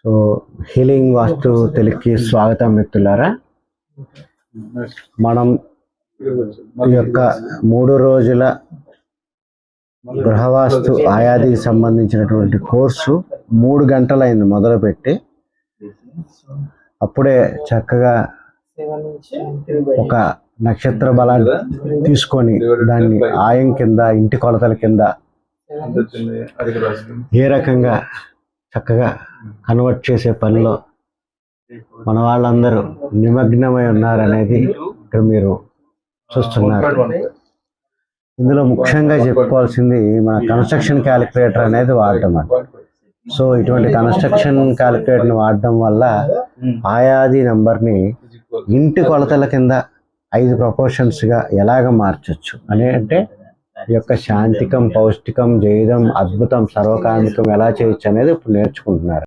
So healing వాస్తు తెలుగుకి స్వాగతం మిత్రులారా. మనం ఈ యొక్క 3 రోజుల గృహవాస్తు ఆయాదికి సంబంధించినటువంటి కోర్సు 3 గంటలైంది మొదలుపెట్టి. అప్పుడే చక్కగా ఒక నక్షత్ర బలాన్ని తీసుకొని దాన్ని ఆయం కింద, ఇంటి కొలతల కింద ఏ రకంగా చక్కగా కన్వర్ట్ చేసే పనిలో మన వాళ్ళందరూ నిమగ్నమై ఉన్నారనేది ఇక్కడ మీరు చూస్తున్నారు. ఇందులో ముఖ్యంగా చెప్పుకోవాల్సింది మన కన్స్ట్రక్షన్ క్యాలిక్యులేటర్ అనేది వాడటం అండి. సో ఇటువంటి కన్స్ట్రక్షన్ క్యాలిక్యులేటర్ని వాడడం వల్ల ఆయాది నెంబర్ని ఇంటి కొలతల కింద 5 ప్రపోర్షన్స్గా ఎలాగ మార్చచ్చు అంటే ఈ యొక్క శాంతికం, పౌష్టికం, జైదం, అద్భుతం, సర్వకామికం ఎలా చేయొచ్చు అనేది ఇప్పుడు నేర్చుకుంటున్నారు.